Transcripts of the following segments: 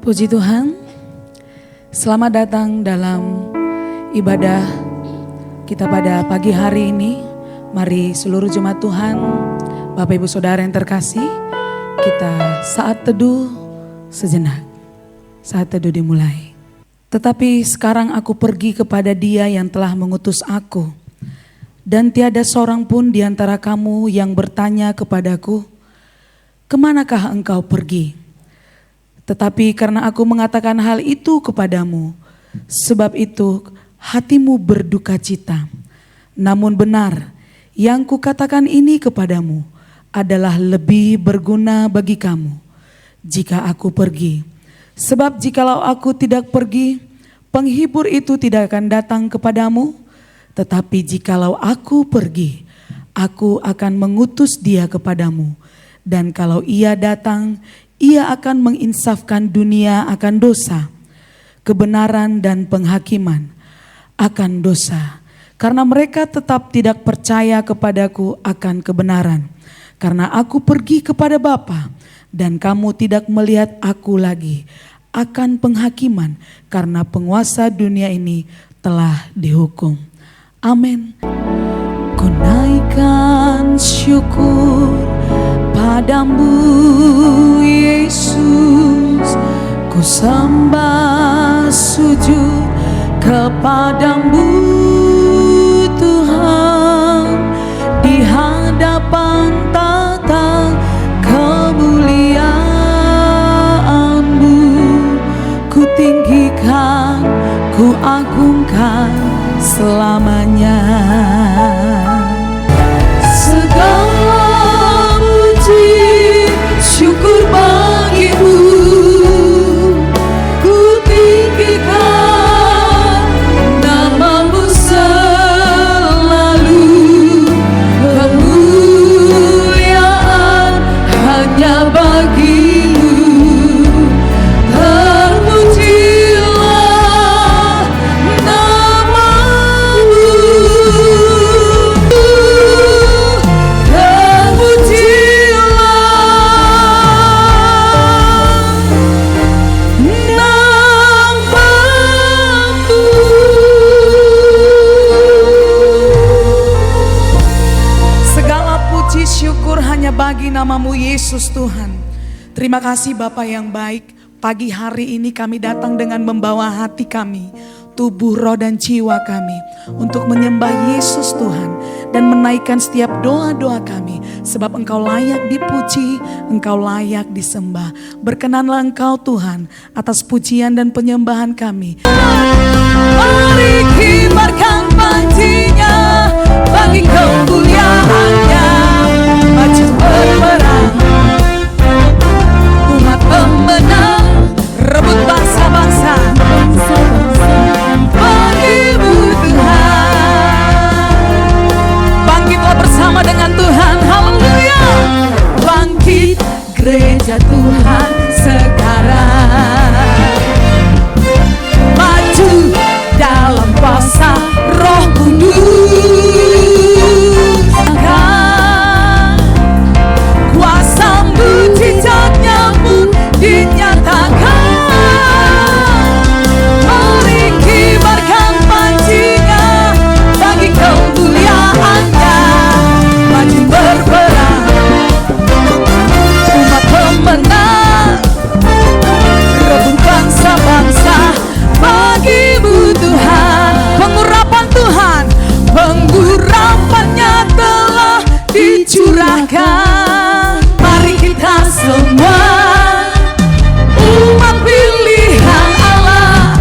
Puji Tuhan, selamat datang dalam ibadah kita pada pagi hari ini. Mari seluruh jemaat Tuhan, Bapak Ibu Saudara yang terkasih, kita saat teduh sejenak. Saat teduh dimulai. Tetapi sekarang aku pergi kepada Dia yang telah mengutus aku, dan tiada seorang pun di antara kamu yang bertanya kepadaku, kemanakah engkau pergi? Tetapi karena aku mengatakan hal itu kepadamu, sebab itu hatimu berduka cita. Namun benar, yang kukatakan ini kepadamu adalah lebih berguna bagi kamu jika aku pergi. Sebab jikalau aku tidak pergi, penghibur itu tidak akan datang kepadamu. Tetapi jikalau aku pergi, aku akan mengutus Dia kepadamu. Dan kalau Ia datang, Ia akan menginsafkan dunia akan dosa, kebenaran dan penghakiman akan dosa. Karena mereka tetap tidak percaya kepadaku akan kebenaran. Karena aku pergi kepada Bapa, dan kamu tidak melihat aku lagi, akan penghakiman, karena penguasa dunia ini telah dihukum. Amin. Ku naikkan syukur padamu Yesus, ku sembah sujud kepadamu Tuhan, di hadapan tata kemuliaan-Mu, ku tinggikan, ku agungkan selamanya. Segala puji syukur bagimu, ku tinggikan nama-Mu selalu. Kemuliaan hanya bagi-Mu, terpujilah nama-Mu, bagi nama-Mu Yesus Tuhan. Terima kasih Bapa yang baik. Pagi hari ini kami datang dengan membawa hati kami, tubuh, roh dan jiwa kami untuk menyembah Yesus Tuhan dan menaikkan setiap doa-doa kami, sebab Engkau layak dipuji, Engkau layak disembah. Berkenanlah Engkau Tuhan atas pujian dan penyembahan kami. Mari kibarkan panjinya bagi kemuliaan-Nya. Maju berperang, umat pemenang, rebut bangsa-bangsa, bagi-Mu Tuhan. Bangkitlah bersama dengan Tuhan, haleluya. Bangkit gereja Tuhan sekarang, maju dalam kuasa Roh Kudus. Mujizatnya pun dinyatakan. Mari kibarkan panjinya bagi kemuliaan-Nya. Maju berperang, umat pemenang, rebut bangsa-bangsa, bagi-Mu Tuhan. Pengurapan Tuhan, penggurapannya telah dicurahkan. Mari kita semua, umat pilihan Allah,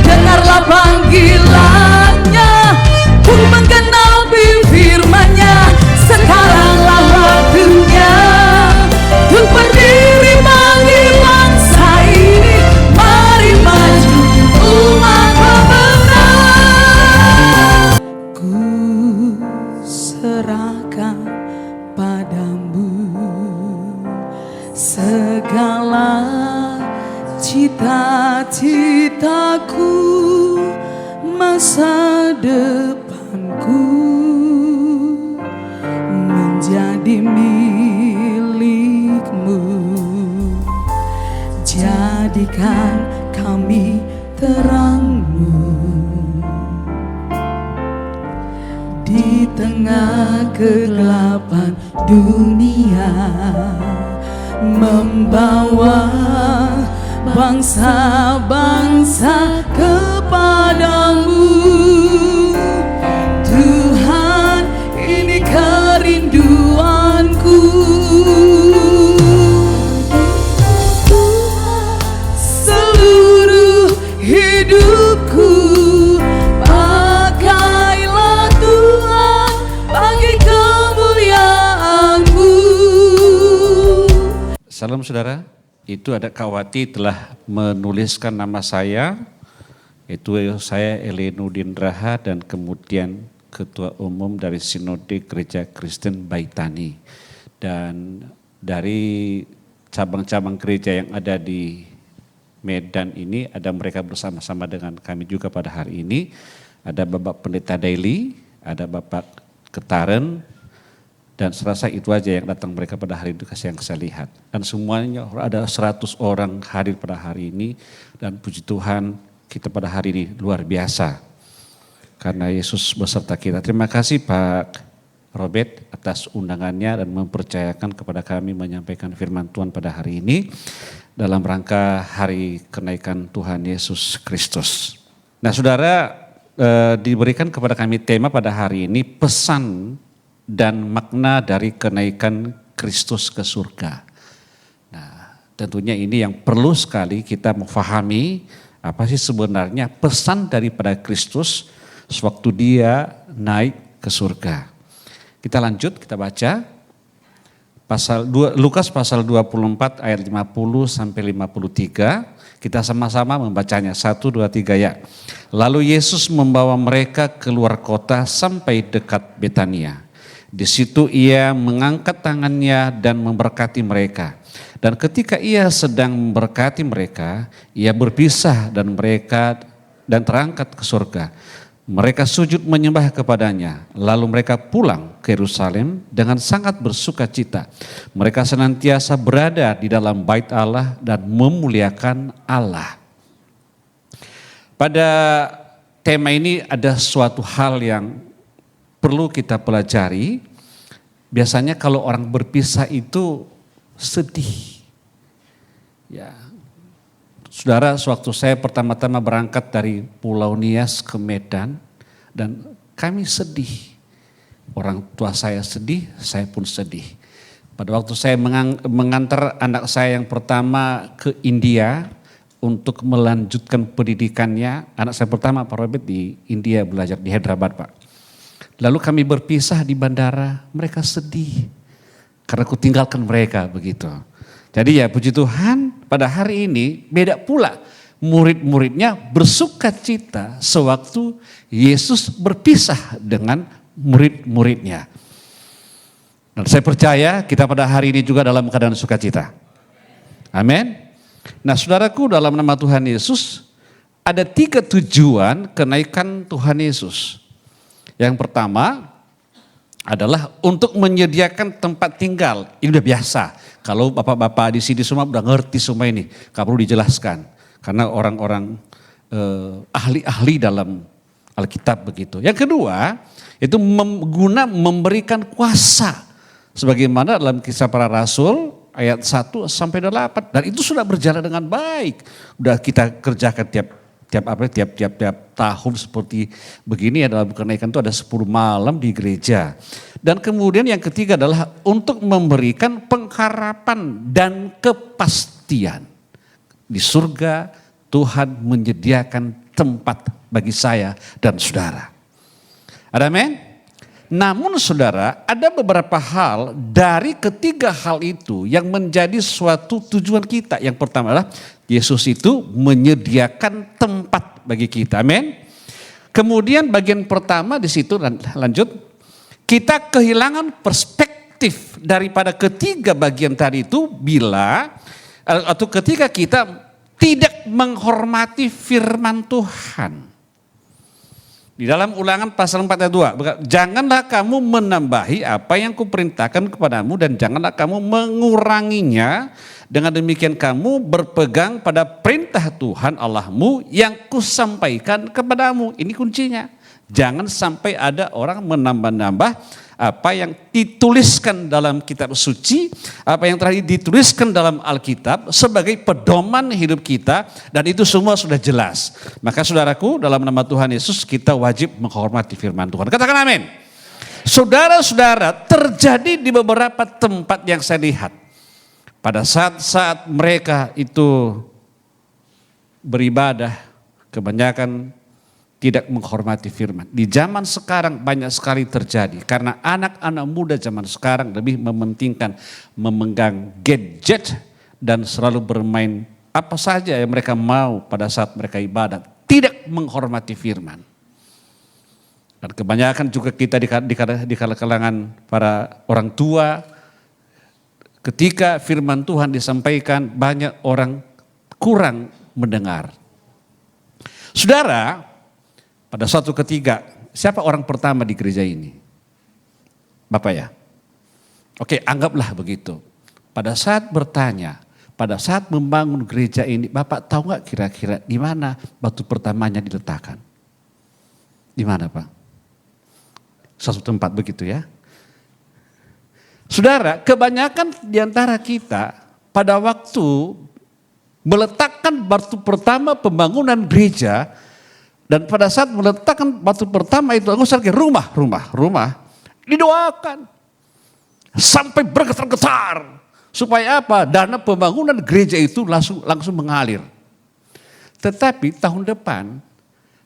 dengarlah panggilannya, pun menggenapi firman-Nya. Sekaranglah waktunya untuk berdiri bagi bangsa ini. Mari maju, umat pemenang. Ku serahkan padamu segala cita-citaku, masa depanku menjadi milik-Mu. Jadi berikan kami terang-Mu di tengah kegelapan dunia, membawa bangsa-bangsa kepadamu. Tuhan, ini kerinduanku. Seluruh hidupku pakailah Tuhan bagi kemuliaan-Mu. Salam saudara, itu ada Kak Wati telah menuliskan nama saya, itu saya Elenudin Raha dan kemudian Ketua Umum dari Sinode Gereja Kristen Baitani. Dan dari cabang-cabang gereja yang ada di Medan ini, ada mereka bersama-sama dengan kami juga pada hari ini. Ada Bapak Pendeta Daily, ada Bapak Ketaren, dan serasa itu aja yang datang mereka pada hari itu yang saya lihat. Dan semuanya ada 100 orang hadir pada hari ini, dan puji Tuhan kita pada hari ini luar biasa. Karena Yesus beserta kita. Terima kasih Pak Robert atas undangannya dan mempercayakan kepada kami menyampaikan firman Tuhan pada hari ini dalam rangka hari kenaikan Tuhan Yesus Kristus. Nah saudara, diberikan kepada kami tema pada hari ini pesan dan makna dari kenaikan Kristus ke surga. Nah tentunya ini yang perlu sekali kita memahami apa sih sebenarnya pesan daripada Kristus sewaktu dia naik ke surga. Kita lanjut, kita baca Lukas pasal 24 ayat 50 sampai 53. Kita sama-sama membacanya, 1, 2, 3 ya. Lalu Yesus membawa mereka keluar kota sampai dekat Betania. Di situ ia mengangkat tangannya dan memberkati mereka. Dan ketika ia sedang memberkati mereka, ia berpisah dan terangkat ke surga. Mereka sujud menyembah kepadanya, lalu mereka pulang ke Yerusalem dengan sangat bersuka cita. Mereka senantiasa berada di dalam bait Allah dan memuliakan Allah. Pada tema ini ada suatu hal yang perlu kita pelajari. Biasanya kalau orang berpisah itu sedih. Ya. Saudara, sewaktu saya pertama-tama berangkat dari Pulau Nias ke Medan dan kami sedih. Orang tua saya sedih, saya pun sedih. Pada waktu saya mengantar anak saya yang pertama ke India untuk melanjutkan pendidikannya, anak saya pertama Pak Robert di India belajar di Hyderabad Pak. Lalu kami berpisah di bandara, mereka sedih karena aku tinggalkan mereka begitu. Jadi ya puji Tuhan pada hari ini beda pula murid-muridnya bersuka cita sewaktu Yesus berpisah dengan murid-muridnya. Dan saya percaya kita pada hari ini juga dalam keadaan sukacita. Amin. Nah saudaraku, dalam nama Tuhan Yesus ada 3 tujuan kenaikan Tuhan Yesus. Yang pertama adalah untuk menyediakan tempat tinggal. Ini udah biasa. Kalau bapak-bapak di sini semua udah ngerti semua ini, gak perlu dijelaskan. Karena orang-orang ahli-ahli dalam Alkitab begitu. Yang kedua, itu memberikan kuasa. Sebagaimana dalam Kisah Para Rasul ayat 1 sampai 8. Dan itu sudah berjalan dengan baik. Udah kita kerjakan tiap tahun seperti begini ya, dalam kenaikan itu ada 10 malam di gereja. Dan kemudian yang ketiga adalah untuk memberikan pengharapan dan kepastian. Di surga Tuhan menyediakan tempat bagi saya dan saudara. Ada amin? Namun saudara, ada beberapa hal dari ketiga hal itu yang menjadi suatu tujuan kita. Yang pertama adalah Yesus itu menyediakan tempat bagi kita. Amin. Kemudian bagian pertama di situ lanjut, kita kehilangan perspektif daripada ketiga bagian tadi itu atau ketika kita tidak menghormati firman Tuhan. Di dalam Ulangan pasal 4 ayat 2, janganlah kamu menambahi apa yang kuperintahkan kepadamu dan janganlah kamu menguranginya. Dengan demikian kamu berpegang pada perintah Tuhan Allahmu yang kusampaikan kepadamu. Ini kuncinya. Jangan sampai ada orang menambah-nambah apa yang dituliskan dalam kitab suci, apa yang telah dituliskan dalam Alkitab sebagai pedoman hidup kita, dan itu semua sudah jelas. Maka saudaraku, dalam nama Tuhan Yesus kita wajib menghormati firman Tuhan. Katakan amin. Saudara-saudara, terjadi di beberapa tempat yang saya lihat. Pada saat-saat mereka itu beribadah, kebanyakan tidak menghormati firman. Di zaman sekarang banyak sekali terjadi karena anak-anak muda zaman sekarang lebih mementingkan memegang gadget dan selalu bermain apa saja yang mereka mau pada saat mereka ibadat, tidak menghormati firman. Dan kebanyakan juga kita di kalangan para orang tua, ketika firman Tuhan disampaikan banyak orang kurang mendengar. Saudara, pada suatu ketika, siapa orang pertama di gereja ini? Bapak ya? Oke, anggaplah begitu. Pada saat bertanya, pada saat membangun gereja ini, Bapak tahu nggak kira-kira di mana batu pertamanya diletakkan? Di mana Pak? Suatu tempat begitu ya. Saudara, kebanyakan di antara kita pada waktu meletakkan batu pertama pembangunan gereja, dan pada saat meletakkan batu pertama itu, aku sakit rumah, didoakan sampai bergetar-getar. Supaya apa? Dana pembangunan gereja itu langsung mengalir. Tetapi tahun depan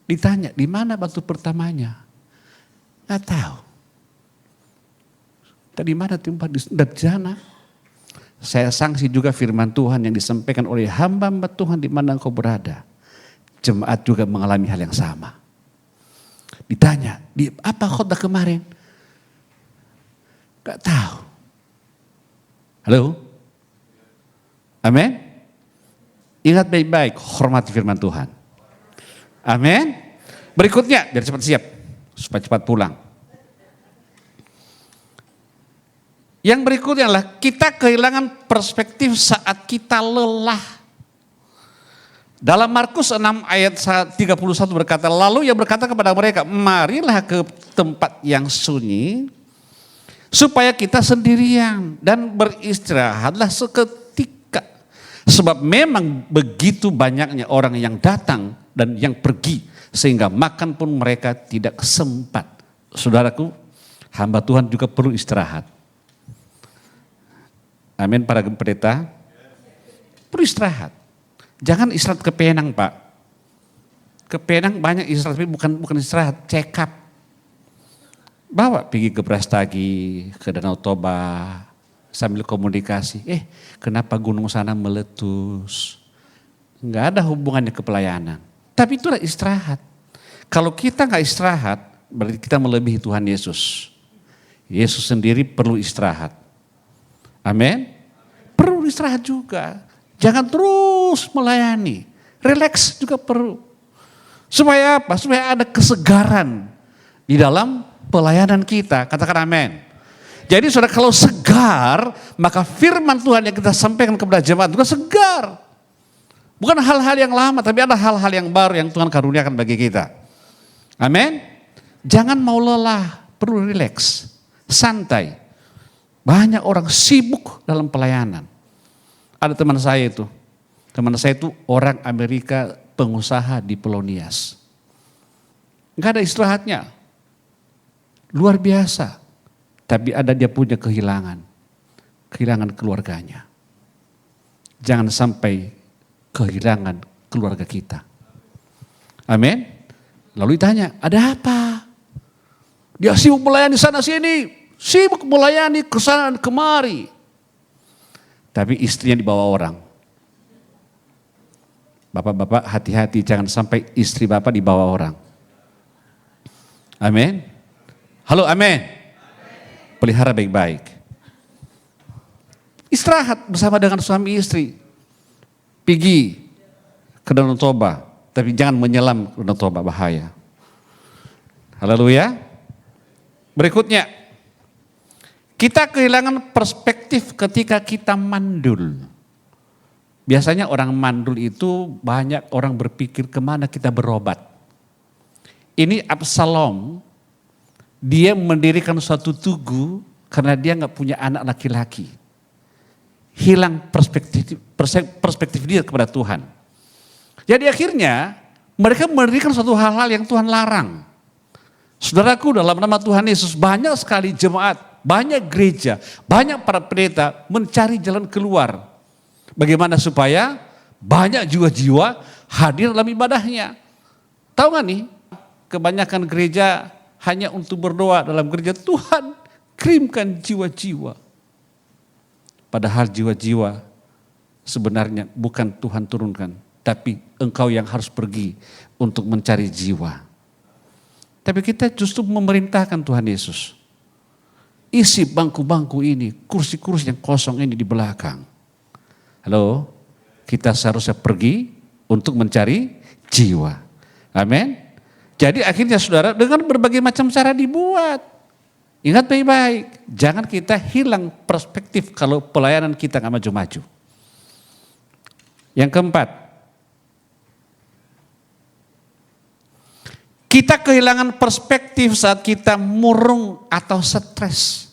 ditanya, di mana batu pertamanya? Nggak tahu. Tadi mana tempat di sana? Saya sanksi juga firman Tuhan yang disampaikan oleh hamba-hamba Tuhan di mana engkau berada. Jemaat juga mengalami hal yang sama. Ditanya, di apa khotbah kemarin? Gak tahu. Halo? Amin? Ingat baik-baik, hormati firman Tuhan. Amin? Berikutnya, biar cepat siap, supaya cepat pulang. Yang berikutnya adalah kita kehilangan perspektif saat kita lelah. Dalam Markus 6 ayat 31 berkata, lalu ia berkata kepada mereka, marilah ke tempat yang sunyi, supaya kita sendirian dan beristirahatlah seketika. Sebab memang begitu banyaknya orang yang datang dan yang pergi, sehingga makan pun mereka tidak sempat. Saudaraku, hamba Tuhan juga perlu istirahat. Amin, para pendeta. Perlu istirahat. Jangan istirahat ke Penang Pak. Ke Penang banyak istirahat, tapi bukan istirahat, check up. Bawa pergi ke Brastagi, ke Danau Toba, sambil komunikasi. Kenapa gunung sana meletus? Enggak ada hubungannya ke pelayanan. Tapi itulah istirahat. Kalau kita enggak istirahat, berarti kita melebihi Tuhan Yesus. Yesus sendiri perlu istirahat. Amin. Perlu istirahat juga. Jangan terus melayani. Relax juga perlu. Supaya apa? Supaya ada kesegaran di dalam pelayanan kita. Katakan amin. Jadi saudara, kalau segar, maka firman Tuhan yang kita sampaikan kepada jemaat juga segar. Bukan hal-hal yang lama, tapi ada hal-hal yang baru yang Tuhan karuniakan bagi kita. Amin. Jangan mau lelah, perlu relax, santai. Banyak orang sibuk dalam pelayanan. Ada teman saya itu orang Amerika, pengusaha di Polonias. Enggak ada istirahatnya. Luar biasa. Tapi ada dia punya kehilangan keluarganya. Jangan sampai kehilangan keluarga kita. Amin. Lalu ditanya, ada apa? Dia sibuk melayani sana sini, sibuk melayani ke sana dan kemari. Tapi istrinya dibawa orang. Bapak-bapak hati-hati, jangan sampai istri bapak dibawa orang. Amin. Halo, amin. Pelihara baik-baik. Istirahat bersama dengan suami istri. Pergi ke Danau Toba, tapi jangan menyelam ke Danau Toba, bahaya. Haleluya. Berikutnya, kita kehilangan perspektif ketika kita mandul. Biasanya orang mandul itu banyak orang berpikir kemana kita berobat. Ini Absalom, dia mendirikan suatu tugu karena dia nggak punya anak laki-laki. Hilang perspektif dia kepada Tuhan. Jadi akhirnya mereka mendirikan suatu hal-hal yang Tuhan larang. Saudaraku, dalam nama Tuhan Yesus banyak sekali jemaat, banyak gereja, banyak para pendeta mencari jalan keluar. Bagaimana supaya banyak jiwa-jiwa hadir dalam ibadahnya. Tahu gak nih, kebanyakan gereja hanya untuk berdoa dalam gereja, Tuhan kirimkan jiwa-jiwa. Padahal jiwa-jiwa sebenarnya bukan Tuhan turunkan, tapi engkau yang harus pergi untuk mencari jiwa. Tapi kita justru memerintahkan Tuhan Yesus, isi bangku-bangku ini, kursi-kursi yang kosong ini di belakang. Halo, kita seharusnya pergi untuk mencari jiwa. Amin. Jadi akhirnya saudara, dengan berbagai macam cara dibuat. Ingat baik-baik, jangan kita hilang perspektif kalau pelayanan kita gak maju-maju. Yang keempat, kita kehilangan perspektif saat kita murung atau stres.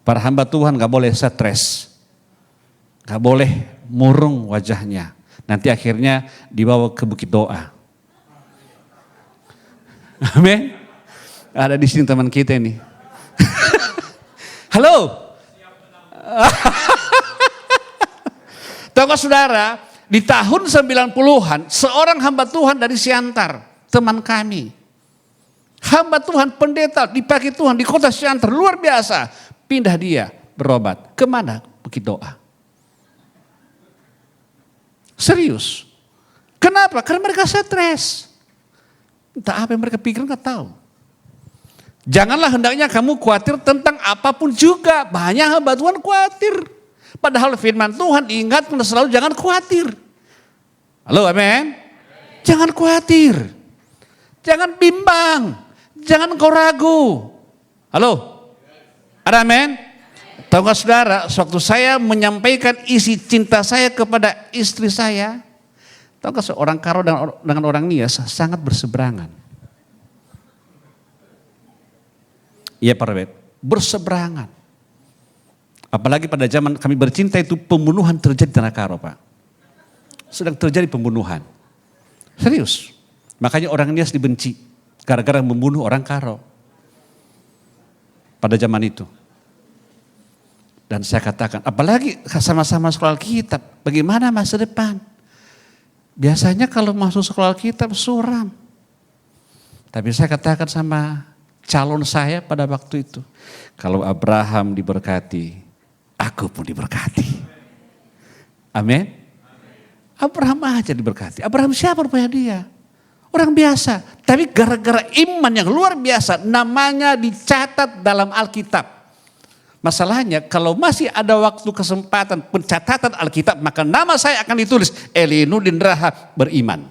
Para hamba Tuhan gak boleh stres, gak boleh murung wajahnya. Nanti akhirnya dibawa ke bukit doa. Amin. Ada di sini teman kita ini. Halo. Tahu saudara, di tahun 90-an seorang hamba Tuhan dari Siantar, teman kami. Hamba Tuhan, pendeta dipakai Tuhan di kota Siantar, luar biasa. Pindah dia berobat. Kemana? Bukit doa. Serius. Kenapa? Karena mereka stres. Entah apa yang mereka pikir, nggak tahu. Janganlah hendaknya kamu khawatir tentang apapun juga. Banyak hamba Tuhan khawatir. Padahal firman Tuhan diingatkan selalu jangan khawatir. Halo, amin. Jangan khawatir. Jangan bimbang. Jangan kau ragu. Halo. Ada amin? Tahu gak saudara, sewaktu saya menyampaikan isi cinta saya kepada istri saya, tahu gak seorang karo dengan orang nias sangat berseberangan. Iya Pak Robert, berseberangan. Apalagi pada zaman kami bercinta itu pembunuhan terjadi di Tanah Karo Pak. Sedang terjadi pembunuhan. Serius. Makanya orang nias dibenci gara-gara membunuh orang Karo. Pada zaman itu. Dan saya katakan, apalagi sama-sama sekolah Alkitab, bagaimana masa depan? Biasanya kalau masuk sekolah Alkitab suram. Tapi saya katakan sama calon saya pada waktu itu, kalau Abraham diberkati, aku pun diberkati. Amin. Abraham aja diberkati. Abraham siapa rupanya dia? Orang biasa. Tapi gara-gara iman yang luar biasa, namanya dicatat dalam Alkitab. Masalahnya kalau masih ada waktu kesempatan pencatatan Alkitab, maka nama saya akan ditulis Elinudin Rahab beriman.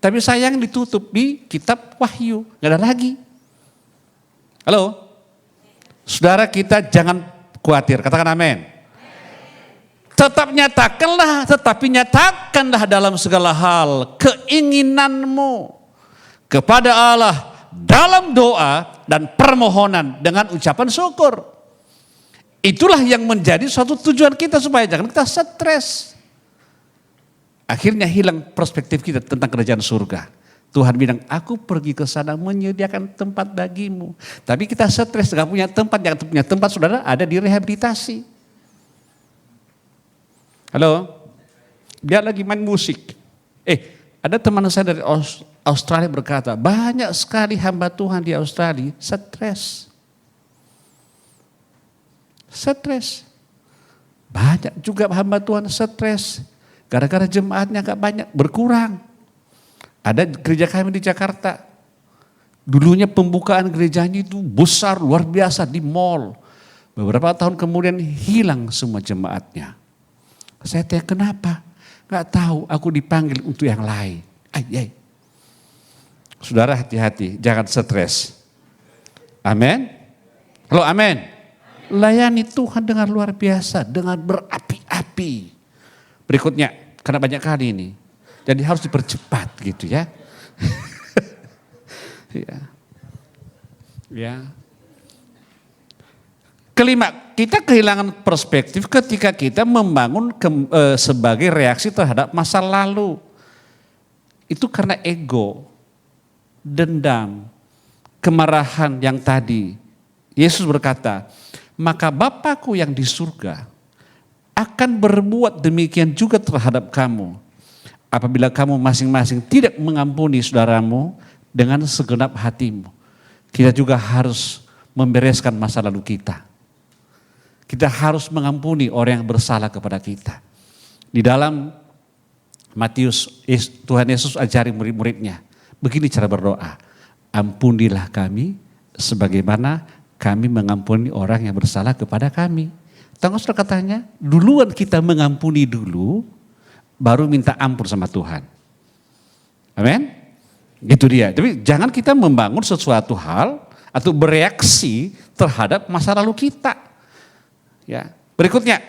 Tapi sayang ditutup di kitab Wahyu, gak ada lagi. Halo, saudara kita jangan khawatir, katakan amin. Tetapi nyatakanlah dalam segala hal keinginanmu kepada Allah dalam doa dan permohonan dengan ucapan syukur. Itulah yang menjadi suatu tujuan kita supaya jangan kita stres. Akhirnya hilang perspektif kita tentang kerajaan surga. Tuhan bilang, aku pergi ke sana menyediakan tempat bagimu. Tapi kita stres, gak punya tempat. Yang punya tempat saudara ada di rehabilitasi. Halo, dia lagi main musik. Ada teman saya dari Australia berkata, banyak sekali hamba Tuhan di Australia stres. Stres. Banyak juga hamba Tuhan stres. Gara-gara jemaatnya gak banyak, berkurang. Ada gereja kami di Jakarta. Dulunya pembukaan gerejanya itu besar, luar biasa di mall. Beberapa tahun kemudian hilang semua jemaatnya. Saya tanya kenapa? Gak tahu, aku dipanggil untuk yang lain. Saudara hati-hati, jangan stres. Amin. Halo, amin. Layani Tuhan dengan luar biasa, dengan berapi-api. Berikutnya, karena banyak kali ini, jadi harus dipercepat gitu ya. Ya. Kelima, kita kehilangan perspektif ketika kita membangun sebagai reaksi terhadap masa lalu. Itu karena ego, dendam, kemarahan yang tadi. Yesus berkata, maka Bapakku yang di surga akan berbuat demikian juga terhadap kamu. Apabila kamu masing-masing tidak mengampuni saudaramu dengan segenap hatimu. Kita juga harus membereskan masa lalu kita. Kita harus mengampuni orang yang bersalah kepada kita. Di dalam Matius, Tuhan Yesus ajari murid-muridnya. Begini cara berdoa. Ampunilah kami sebagaimana kami mengampuni orang yang bersalah kepada kami. Tahu saudara katanya, duluan kita mengampuni dulu, baru minta ampun sama Tuhan. Amin? Gitu dia. Tapi jangan kita membangun sesuatu hal atau bereaksi terhadap masa lalu kita. Ya. Berikutnya,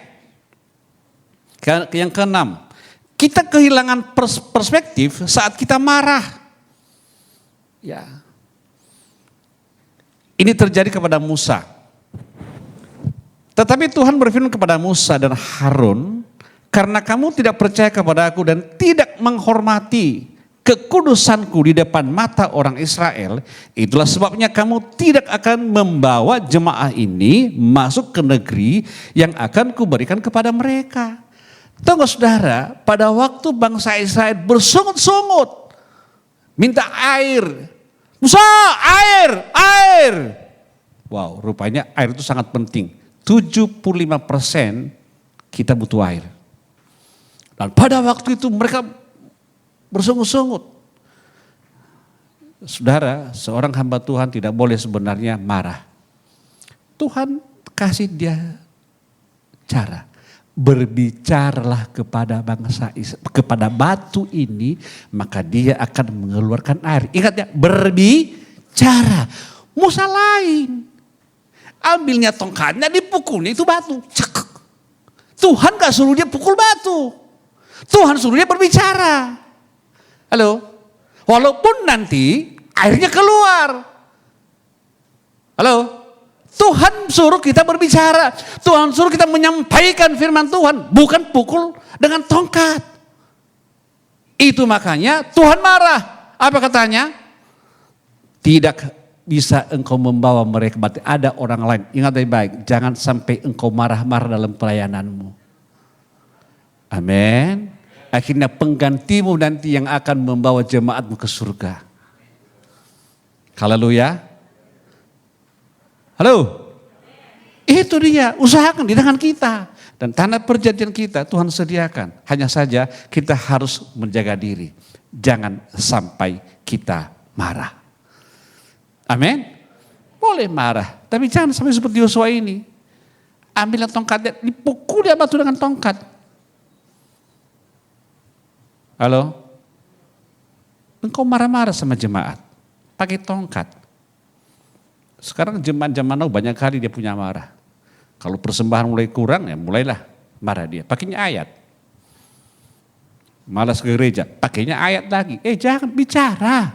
yang keenam. Kita kehilangan perspektif saat kita marah. Ya. Ini terjadi kepada Musa. Tetapi Tuhan berfirman kepada Musa dan Harun, karena kamu tidak percaya kepada aku dan tidak menghormati kekudusanku di depan mata orang Israel, itulah sebabnya kamu tidak akan membawa jemaah ini masuk ke negeri yang akan kuberikan kepada mereka. Tahu gak saudara, pada waktu bangsa Israel bersungut-sungut, minta air. Musa, air. Wow, rupanya air itu sangat penting. 75% kita butuh air. Dan pada waktu itu mereka bersungut-sungut. Saudara, seorang hamba Tuhan tidak boleh sebenarnya marah. Tuhan kasih dia cara. Berbicaralah kepada bangsa Israel, kepada batu ini, maka dia akan mengeluarkan air. Ingat ya, berbicara. Musa lain. Ambilnya tongkatnya, dipukulnya itu batu. Cek. Tuhan gak suruh dia pukul batu. Tuhan suruh dia berbicara. Halo? Walaupun nanti airnya keluar. Halo? Tuhan suruh kita berbicara. Tuhan suruh kita menyampaikan firman Tuhan. Bukan pukul dengan tongkat. Itu makanya Tuhan marah. Apa katanya? Tidak bisa engkau membawa mereka. Berarti ada orang lain. Ingat baik-baik. Jangan sampai engkau marah-marah dalam pelayananmu. Amin. Akhirnya penggantimu nanti yang akan membawa jemaatmu ke surga. Haleluya. Halo, itu dia, usahakan di tangan kita. Dan tanah perjanjian kita Tuhan sediakan. Hanya saja kita harus menjaga diri. Jangan sampai kita marah. Amin. Boleh marah, tapi jangan sampai seperti Yosua ini. Ambil tongkatnya, dipukul dia batu dengan tongkat. Halo, engkau marah-marah sama jemaat, pakai tongkat. Sekarang jemaat zaman now banyak kali dia punya marah. Kalau persembahan mulai kurang ya mulailah marah dia. Pakainya ayat. Malas ke gereja, pakainya ayat lagi. Jangan bicara.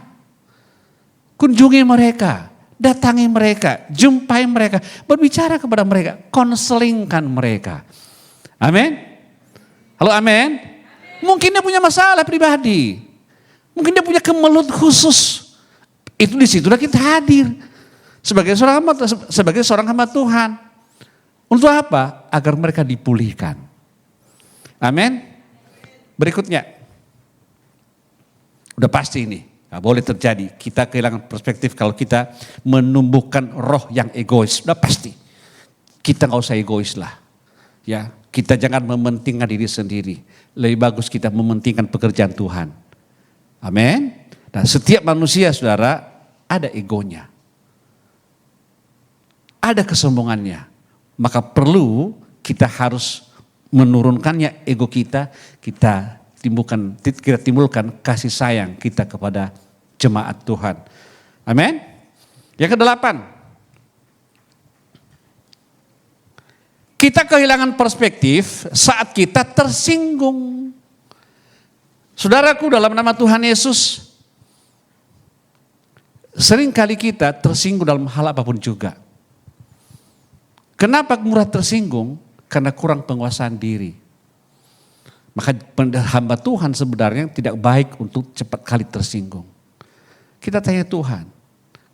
Kunjungi mereka, datangi mereka, jumpai mereka, berbicara kepada mereka, konselingkan mereka. Amin. Halo, amin. Mungkin dia punya masalah pribadi. Mungkin dia punya kemelut khusus. Itu disitulah kita hadir. Sebagai seorang hamba Tuhan. Untuk apa? Agar mereka dipulihkan. Amin. Berikutnya. Udah pasti ini. Gak boleh terjadi. Kita kehilangan perspektif kalau kita menumbuhkan roh yang egois. Udah pasti. Kita gak usah egois lah. Ya, kita jangan mementingkan diri sendiri. Lebih bagus kita mementingkan pekerjaan Tuhan. Amin. Dan setiap manusia saudara ada egonya. Ada kesombongannya, maka perlu kita harus menurunkannya ego kita timbulkan kasih sayang kita kepada jemaat Tuhan. Amin. Yang kedelapan, kita kehilangan perspektif saat kita tersinggung. Saudaraku, dalam nama Tuhan Yesus, seringkali kita tersinggung dalam hal apapun juga. Kenapa mudah tersinggung? Karena kurang penguasaan diri. Maka hamba Tuhan sebenarnya tidak baik untuk cepat kali tersinggung. Kita tanya Tuhan,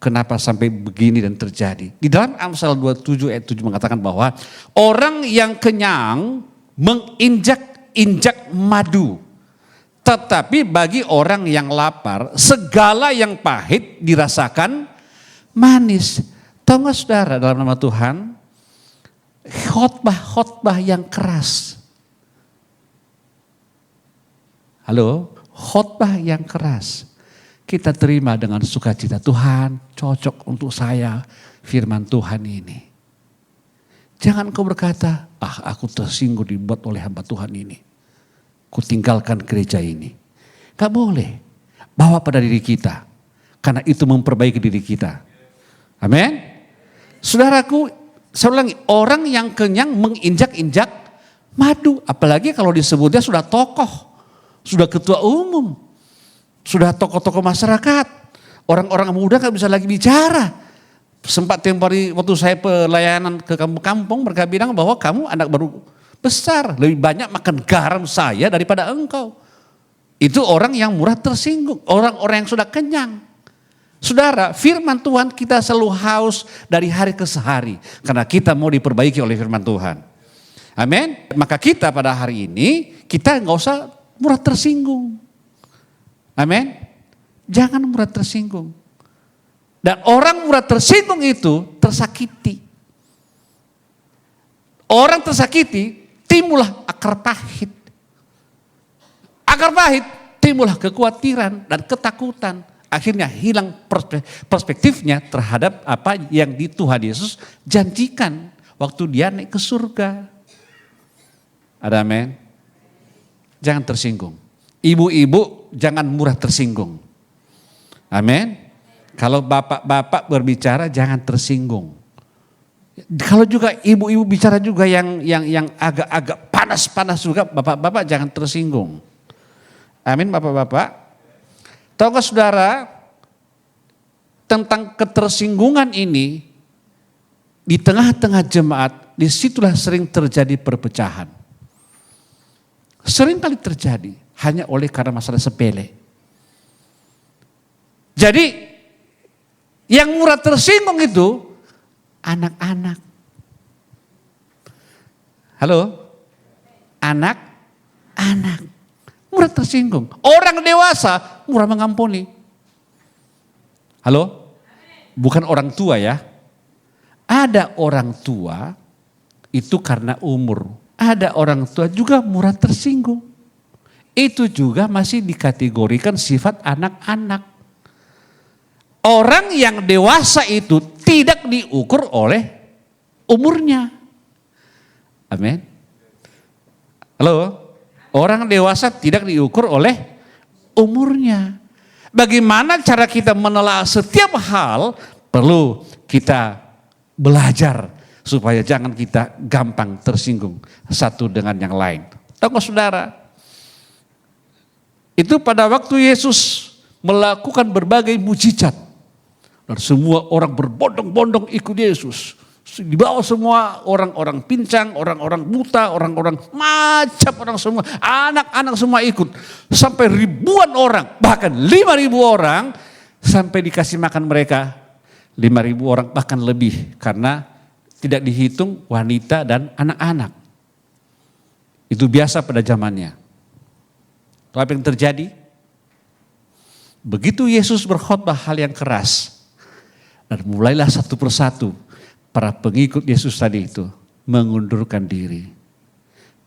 kenapa sampai begini dan terjadi? Di dalam Amsal 27 ayat 7 mengatakan bahwa orang yang kenyang menginjak-injak madu. Tetapi bagi orang yang lapar, segala yang pahit dirasakan manis. Tahu nggak saudara, dalam nama Tuhan, khotbah yang keras. Halo, khotbah yang keras. Kita terima dengan sukacita. Tuhan, cocok untuk saya firman Tuhan ini. Jangan kau berkata, aku tersinggung dibuat oleh hamba Tuhan ini. Ku tinggalkan gereja ini. Gak boleh. Bawa pada diri kita. Karena itu memperbaiki diri kita. Amin. Saudaraku, saya ulangi, orang yang kenyang menginjak-injak madu. Apalagi kalau disebutnya sudah tokoh. Sudah ketua umum, sudah tokoh-tokoh masyarakat, orang-orang muda kan bisa lagi bicara. Sempat tempoh hari waktu saya pelayanan ke kampung-kampung, mereka bilang bahwa kamu anak baru besar, lebih banyak makan garam saya daripada engkau. Itu orang yang murah tersinggung, orang-orang yang sudah kenyang. Saudara, firman Tuhan kita selalu haus dari hari ke hari, karena kita mau diperbaiki oleh firman Tuhan. Amin. Maka kita pada hari ini, kita nggak usah murah tersinggung. Amin. Jangan murah tersinggung. Dan orang murah tersinggung itu tersakiti. Orang tersakiti timbullah akar pahit. Akar pahit timbullah kekhawatiran dan ketakutan. Akhirnya hilang perspektifnya terhadap apa yang di Tuhan Yesus janjikan waktu dia naik ke surga. Ada amin. Jangan tersinggung. Ibu-ibu jangan murah tersinggung. Amin. Kalau bapak-bapak berbicara jangan tersinggung. Kalau juga ibu-ibu bicara juga yang agak-agak panas-panas juga, bapak-bapak jangan tersinggung. Amin, bapak-bapak. Tahukah saudara tentang ketersinggungan ini di tengah-tengah jemaat, disitulah sering terjadi perpecahan. Sering kali terjadi hanya oleh karena masalah sepele. Jadi yang murah tersinggung itu anak-anak. Halo? Anak-anak. Murah tersinggung. Orang dewasa murah mengampuni. Halo? Bukan orang tua ya. Ada orang tua itu karena umur. Ada orang tua juga murah tersinggung. Itu juga masih dikategorikan sifat anak-anak. Orang yang dewasa itu tidak diukur oleh umurnya. Amin. Halo? Orang dewasa tidak diukur oleh umurnya. Bagaimana cara kita menelaah setiap hal perlu kita belajar supaya jangan kita gampang tersinggung satu dengan yang lain. Tahu saudara? Itu pada waktu Yesus melakukan berbagai mujizat. Dan semua orang berbondong-bondong ikut Yesus. Di bawah semua orang-orang pincang, orang-orang buta, orang-orang macam orang semua. Anak-anak semua ikut. Sampai ribuan orang, bahkan 5.000 orang sampai dikasih makan mereka. 5.000 orang bahkan lebih karena tidak dihitung wanita dan anak-anak. Itu biasa pada zamannya. Tahu apa yang terjadi? Begitu Yesus berkhotbah hal yang keras. Dan mulailah satu persatu para pengikut Yesus tadi itu mengundurkan diri.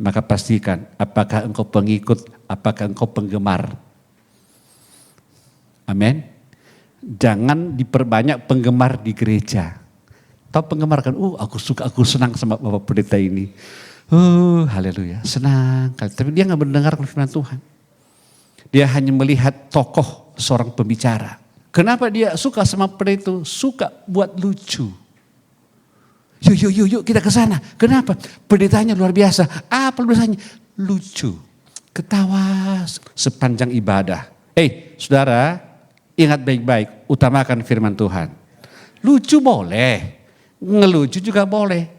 Maka pastikan apakah engkau pengikut, apakah engkau penggemar. Amin. Jangan diperbanyak penggemar di gereja. Tahu penggemar kan, aku suka, aku senang sama Bapak Pendeta ini. Haleluya, senang. Tapi dia gak mendengar firman Tuhan. Dia hanya melihat tokoh seorang pembicara. Kenapa dia suka sama pendeta itu? Suka buat lucu. Yuk kita ke sana. Kenapa? Pendetanya luar biasa. Apa biasanya? Lucu. Ketawa sepanjang ibadah. Saudara, ingat baik-baik, utamakan firman Tuhan. Lucu boleh, ngelucu juga boleh.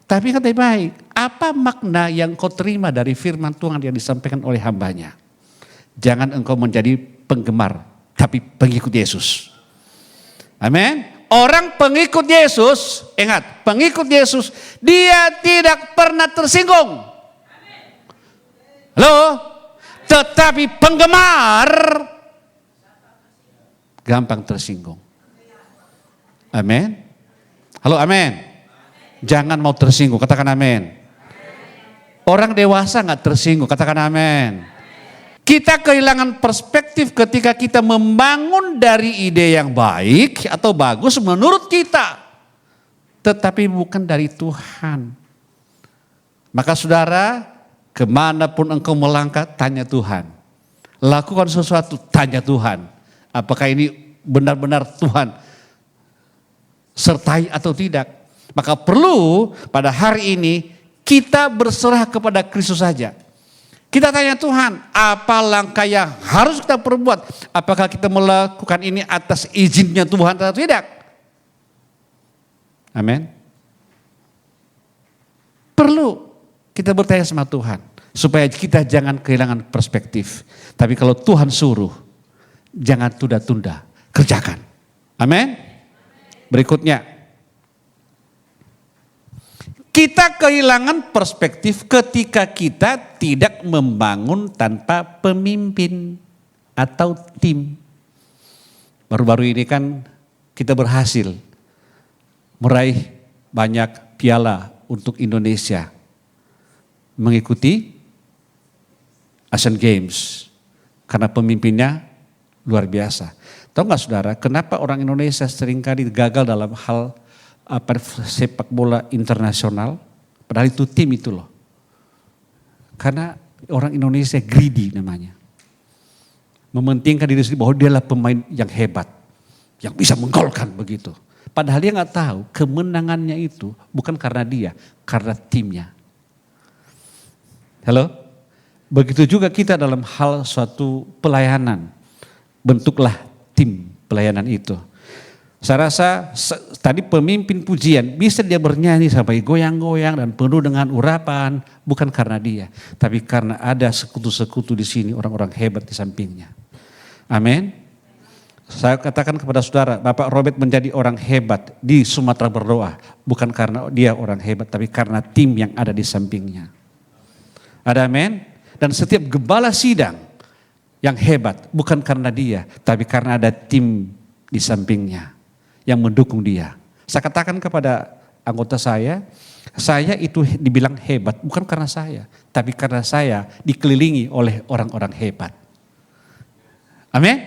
Tapi ingat baik-baik, apa makna yang kau terima dari firman Tuhan yang disampaikan oleh hambanya? Jangan engkau menjadi penggemar, tapi pengikut Yesus. Amin. Orang pengikut Yesus, ingat, pengikut Yesus, dia tidak pernah tersinggung. Halo? Tetapi penggemar gampang tersinggung. Amin. Halo, amin. Jangan mau tersinggung, katakan amin. Orang dewasa gak tersinggung, katakan amin. Kita kehilangan perspektif ketika kita membangun dari ide yang baik atau bagus menurut kita. Tetapi bukan dari Tuhan. Maka saudara, kemanapun engkau melangkah, tanya Tuhan. Lakukan sesuatu, tanya Tuhan. Apakah ini benar-benar Tuhan sertai atau tidak? Maka perlu pada hari ini kita berserah kepada Kristus saja. Kita tanya Tuhan, apa langkah yang harus kita perbuat? Apakah kita melakukan ini atas izinnya Tuhan atau tidak? Amin. Perlu kita bertanya sama Tuhan. Supaya kita jangan kehilangan perspektif. Tapi kalau Tuhan suruh, jangan tunda-tunda, kerjakan. Amin. Berikutnya, kita kehilangan perspektif ketika kita tidak membangun tanpa pemimpin atau tim. Baru-baru ini kan kita berhasil meraih banyak piala untuk Indonesia mengikuti Asian Games karena pemimpinnya luar biasa. Tahu nggak saudara, kenapa orang Indonesia seringkali gagal dalam hal sepak bola internasional? Padahal itu tim itu loh. Karena orang Indonesia greedy namanya. Mementingkan diri sendiri bahwa dia adalah pemain yang hebat. Yang bisa menggolkan begitu. Padahal dia nggak tahu kemenangannya itu bukan karena dia, karena timnya. Halo? Begitu juga kita dalam hal suatu pelayanan. Bentuklah tim pelayanan itu. Saya rasa tadi pemimpin pujian bisa dia bernyanyi sampai goyang-goyang dan penuh dengan urapan. Bukan karena dia. Tapi karena ada sekutu-sekutu di sini, orang-orang hebat di sampingnya. Amin. Saya katakan kepada saudara, Bapak Robert menjadi orang hebat di Sumatera berdoa. Bukan karena dia orang hebat, tapi karena tim yang ada di sampingnya. Ada amin? Dan setiap gembala sidang yang hebat bukan karena dia, tapi karena ada tim di sampingnya yang mendukung dia. Saya katakan kepada anggota saya itu dibilang hebat bukan karena saya, tapi karena saya dikelilingi oleh orang-orang hebat. Amin?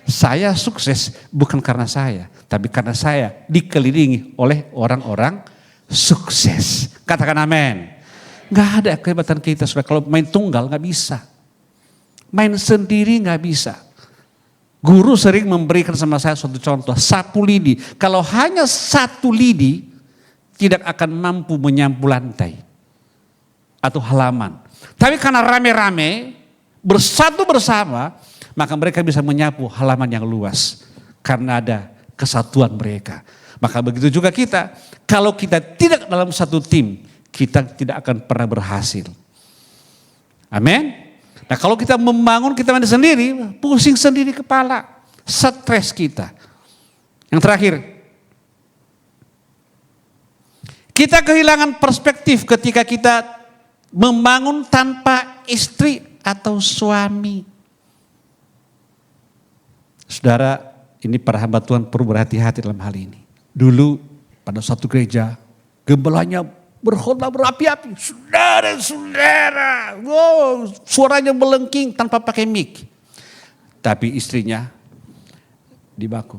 Saya sukses bukan karena saya, tapi karena saya dikelilingi oleh orang-orang sukses. Katakan amin. Gak ada kehebatan kita, saudara. Kalau main tunggal gak bisa. Main sendiri gak bisa. Guru sering memberikan sama saya suatu contoh, sapu lidi. Kalau hanya satu lidi, tidak akan mampu menyapu lantai atau halaman. Tapi karena rame-rame, bersatu bersama, maka mereka bisa menyapu halaman yang luas. Karena ada kesatuan mereka. Maka begitu juga kita, kalau kita tidak dalam satu tim, kita tidak akan pernah berhasil. Amin. Nah kalau kita membangun kita sendiri, pusing sendiri kepala, stres kita. Yang terakhir, kita kehilangan perspektif ketika kita membangun tanpa istri atau suami. Saudara, ini para hamba Tuhan perlu berhati-hati dalam hal ini. Dulu pada satu gereja, gembelanya berkhotbah berapi-api, saudara-saudara, wow, suaranya melengking tanpa pakai mic. Tapi istrinya di baku.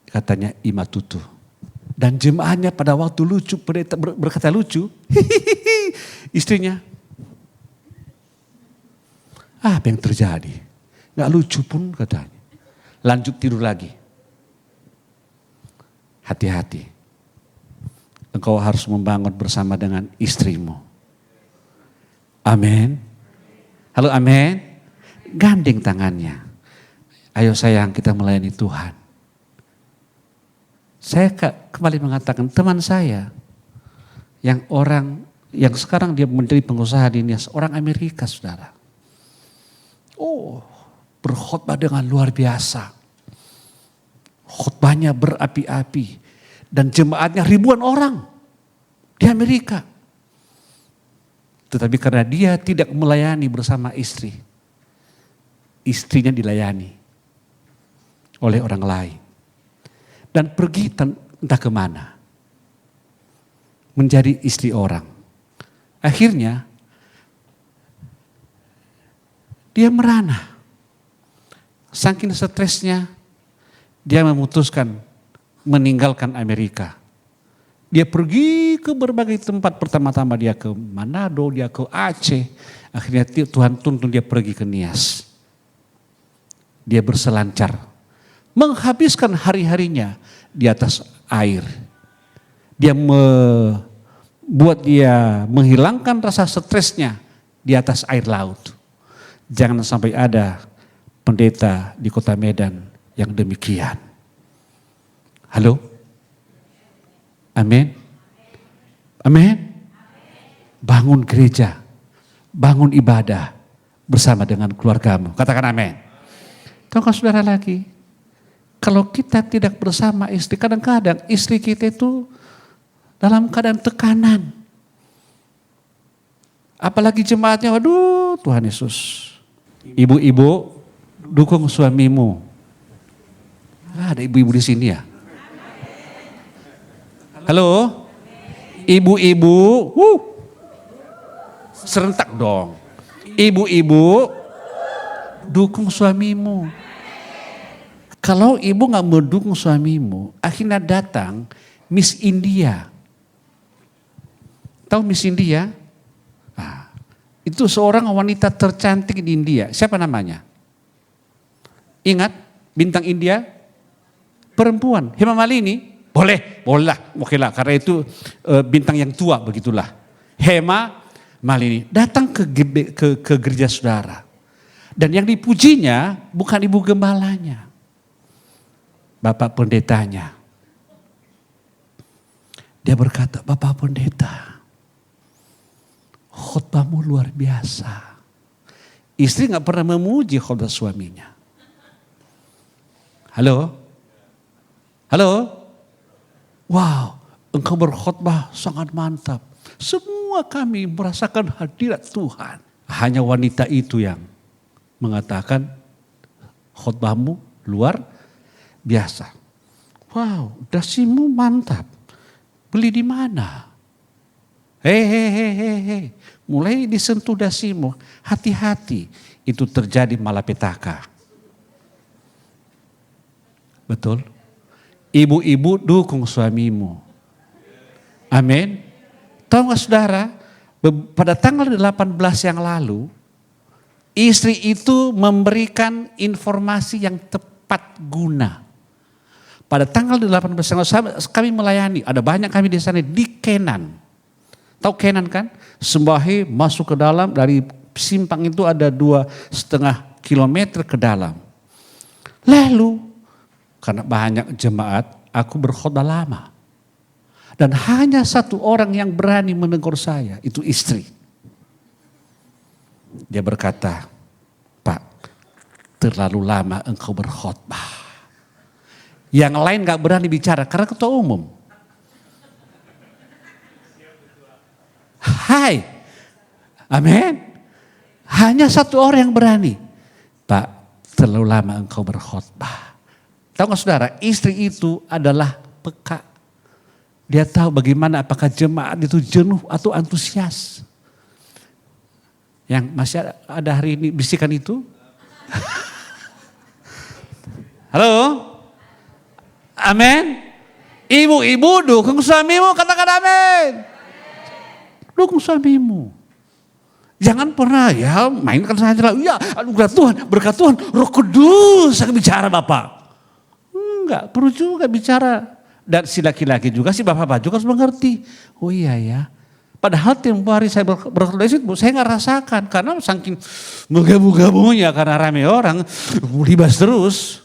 Katanya imatutu. Dan jemaahnya pada waktu lucu, berkata lucu, istrinya, apa yang terjadi? Gak lucu pun katanya. Lanjut tidur lagi. Hati-hati. Engkau harus membangun bersama dengan istrimu. Amin. Halo, amin. Gandeng tangannya. Ayo sayang, kita melayani Tuhan. Saya kembali mengatakan teman saya yang sekarang dia menjadi pengusaha di Nias, orang Amerika, saudara. Oh, berkhotbah dengan luar biasa. Khotbahnya berapi-api. Dan jemaatnya ribuan orang di Amerika. Tetapi karena dia tidak melayani bersama istri, istrinya dilayani oleh orang lain. Dan pergi entah kemana. Menjadi istri orang. Akhirnya dia merana. Saking stresnya dia memutuskan meninggalkan Amerika. Dia pergi ke berbagai tempat. Pertama-tama dia ke Manado, dia ke Aceh. Akhirnya Tuhan tuntun dia pergi ke Nias. Dia berselancar. Menghabiskan hari-harinya di atas air. Dia membuat dia menghilangkan rasa stresnya di atas air laut. Jangan sampai ada pendeta di kota Medan yang demikian. Halo? Amin? Amin? Bangun gereja, bangun ibadah bersama dengan keluargamu. Katakan amin. Tahukah saudara lagi, kalau kita tidak bersama istri, kadang-kadang istri kita itu dalam keadaan tekanan. Apalagi jemaatnya, waduh Tuhan Yesus. Ibu-ibu, dukung suamimu. Ada ibu-ibu di sini ya? Halo? Ibu-ibu, serentak dong. Ibu-ibu, dukung suamimu. Kalau ibu gak mendukung suamimu, akhirnya datang Miss India. Tahu Miss India? Nah, itu seorang wanita tercantik di India. Siapa namanya? Ingat bintang India? Perempuan, Hema Malini. Boleh lah, oke lah, karena itu bintang yang tua begitulah. Hema Malini datang ke gereja saudara. Dan yang dipujinya bukan ibu gembalanya, bapak pendetanya. Dia berkata, Bapak pendeta, khotbahmu luar biasa. Istri gak pernah memuji khotbah suaminya. Halo? Halo? Wow, engkau berkhotbah sangat mantap. Semua kami merasakan hadirat Tuhan. Hanya wanita itu yang mengatakan khotbahmu luar biasa. Wow, dasimu mantap. Beli di mana? Hei. Mulai disentuh dasimu. Hati-hati, itu terjadi malapetaka. Betul? Ibu-ibu dukung suamimu. Amin. Tahu gak saudara, pada tanggal 18 yang lalu, istri itu memberikan informasi yang tepat guna. Pada tanggal 18 yang lalu, kami melayani, ada banyak kami di sana di Kenan. Tahu Kenan kan? Sembahi masuk ke dalam, dari simpang itu ada 2,5 kilometer ke dalam. Lalu, karena banyak jemaat, aku berkhotbah lama. Dan hanya satu orang yang berani menegur saya, itu istri. Dia berkata, Pak, terlalu lama engkau berkhotbah. Yang lain gak berani bicara karena ketua umum. Hai, amin. Hanya satu orang yang berani. Pak, terlalu lama engkau berkhotbah. Tahu gak saudara, istri itu adalah peka. Dia tahu bagaimana apakah jemaat itu jenuh atau antusias. Yang masih ada hari ini bisikan itu. Halo? Amin. Ibu-ibu dukung suamimu, katakan amin. Dukung suamimu. Jangan pernah ya mainkan saja. Ya anugerah Tuhan, berkat Tuhan, Roh Kudus yang bicara Bapak. Enggak, perlu juga bicara. Dan si laki-laki juga, si bapak-bapak juga harus mengerti. Oh iya ya. Padahal tempo hari saya berkhotbah di situ, saya nggak rasakan. Karena saking menggabung-gabungnya, karena rame orang, libas terus.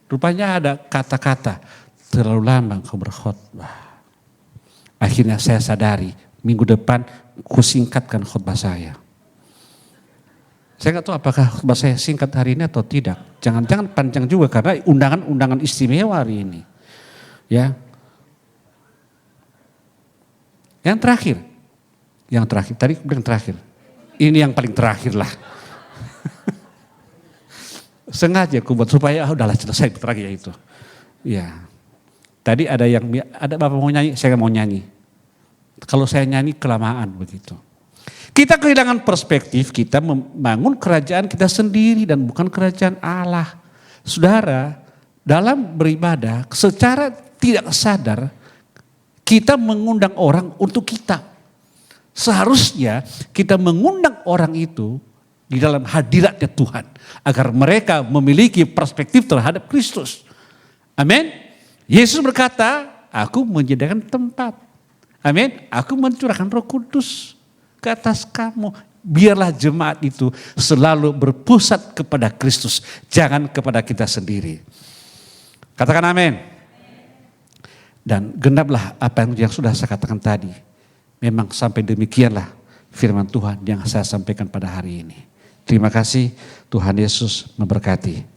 Rupanya ada kata-kata, terlalu lama kau berkhotbah. Akhirnya saya sadari, minggu depan kusingkatkan khotbah saya. Saya nggak tahu apakah khotbah saya singkat hari ini atau tidak. Jangan-jangan panjang juga karena undangan-undangan istimewa hari ini. Ya. Yang terakhir, tadi yang terakhir. Ini yang paling terakhir lah. Sengaja aku buat supaya udahlah selesai terakhir itu. Ya. Tadi ada Bapak mau nyanyi, saya mau nyanyi. Kalau saya nyanyi kelamaan begitu. Kita kehilangan perspektif, kita membangun kerajaan kita sendiri dan bukan kerajaan Allah. Saudara, dalam beribadah secara tidak sadar kita mengundang orang untuk kita. Seharusnya kita mengundang orang itu di dalam hadiratnya Tuhan. Agar mereka memiliki perspektif terhadap Kristus. Amin. Yesus berkata, aku menyediakan tempat. Amin. Aku mencurahkan Roh Kudus ke atas kamu. Biarlah jemaat itu selalu berpusat kepada Kristus. Jangan kepada kita sendiri. Katakan amin. Dan genaplah apa yang sudah saya katakan tadi. Memang sampai demikianlah firman Tuhan yang saya sampaikan pada hari ini. Terima kasih, Tuhan Yesus memberkati.